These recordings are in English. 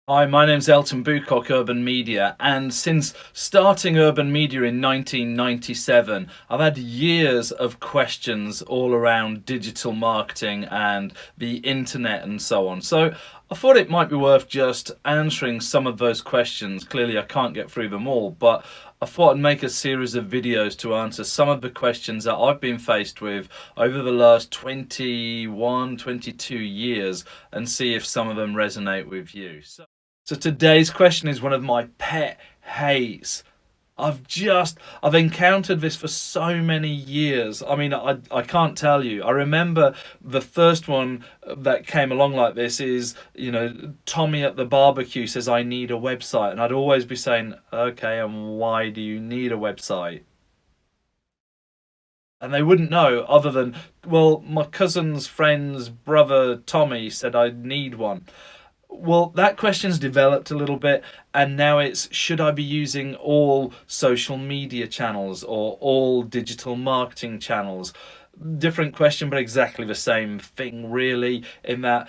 Hi, my name's Elton Bucock, Urban Media, and since starting Urban Media in 1997, I've had years of questions all around digital marketing and the internet and so on. So I thought it might be worth just answering some of those questions. Clearly, I can't get through them all, but I thought I'd make a series of videos to answer some of the questions that I've been faced with over the last 21, 22 years and see if some of them resonate with you. So today's question is one of my pet hates. I've encountered this for so many years. I mean, I can't tell you. I remember the first one that came along like this is, Tommy at the barbecue says, I need a website. And I'd always be saying, okay, and why do you need a website? And they wouldn't know other than, well, my cousin's friend's brother Tommy said I need one. Well, that question's developed a little bit, and now it's should I be using all social media channels or all digital marketing channels? Different question, but exactly the same thing, really, in that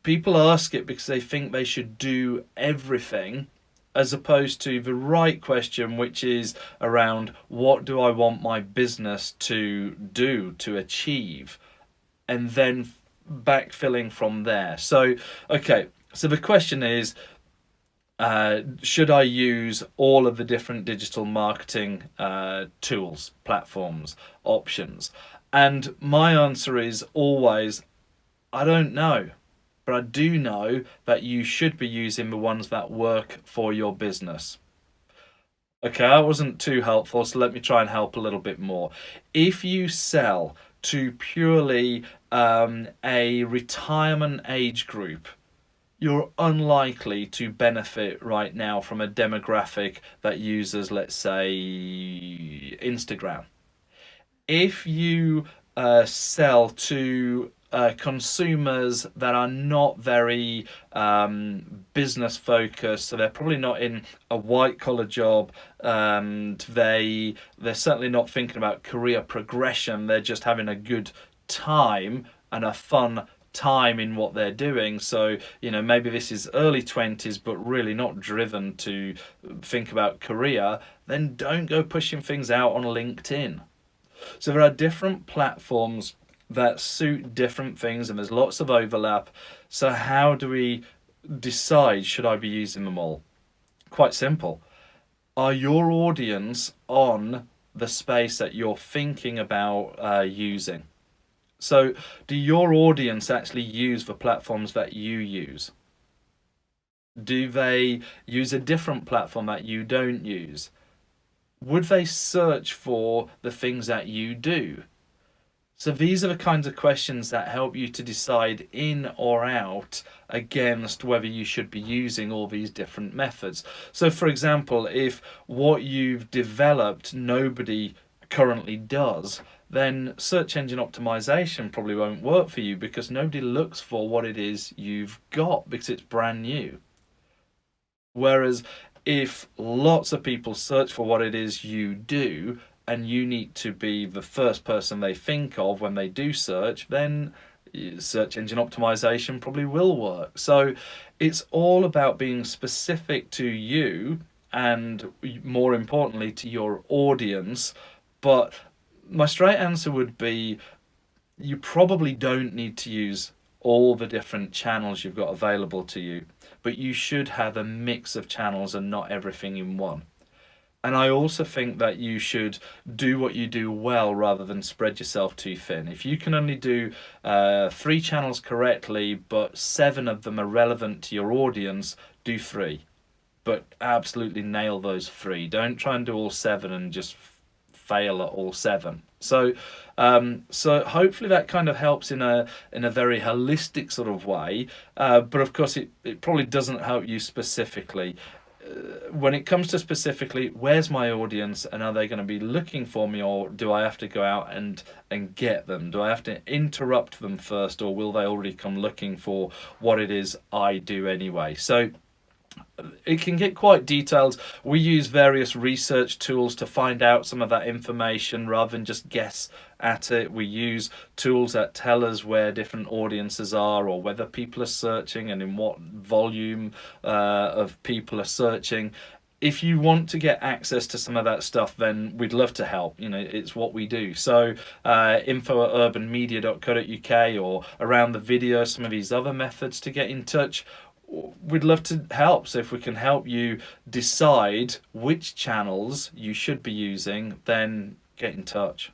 people ask it because they think they should do everything, as opposed to the right question, which is around what do I want my business to do, to achieve, and then backfilling from there. So, okay. So the question is, should I use all of the different digital marketing tools, platforms, options? And my answer is always, I don't know. But I do know that you should be using the ones that work for your business. Okay, that wasn't too helpful, so let me try and help a little bit more. If you sell to purely a retirement age group, you're unlikely to benefit right now from a demographic that uses, let's say, Instagram. If you sell to consumers that are not very business focused, so they're probably not in a white collar job, and they're certainly not thinking about career progression. They're just having a good time and a fun time in what they're doing. So, maybe this is early 20s, but really not driven to think about career, then don't go pushing things out on LinkedIn. So there are different platforms that suit different things, and there's lots of overlap. So how do we decide, should I be using them all? Quite simple. Are your audience on the space that you're thinking about using? So do your audience actually use the platforms that you use? Do they use a different platform that you don't use? Would they search for the things that you do? So these are the kinds of questions that help you to decide in or out against whether you should be using all these different methods. So for example, if what you've developed nobody currently does, then search engine optimization probably won't work for you because nobody looks for what it is you've got because it's brand new. Whereas if lots of people search for what it is you do, and you need to be the first person they think of when they do search, then search engine optimization probably will work. So it's all about being specific to you and, more importantly, to your audience. But my straight answer would be you probably don't need to use all the different channels you've got available to you, but you should have a mix of channels and not everything in one. And I also think that you should do what you do well rather than spread yourself too thin. If you can only do 3 channels correctly, but 7 of them are relevant to your audience, do 3. But absolutely nail those 3. Don't try and do all 7 and just fail at all 7. So hopefully that kind of helps in a very holistic sort of way. But of course, it probably doesn't help you specifically. When it comes to specifically, where's my audience and are they going to be looking for me, or do I have to go out and get them? Do I have to interrupt them first, or will they already come looking for what it is I do anyway? So it can get quite detailed. We use various research tools to find out some of that information rather than just guess at it. We use tools that tell us where different audiences are, or whether people are searching and in what volume of people are searching. If you want to get access to some of that stuff, then we'd love to help. You know, it's what we do. So info@urbanmedia.co.uk, or around the video, some of these other methods to get in touch. We'd love to help. So if we can help you decide which channels you should be using, then get in touch.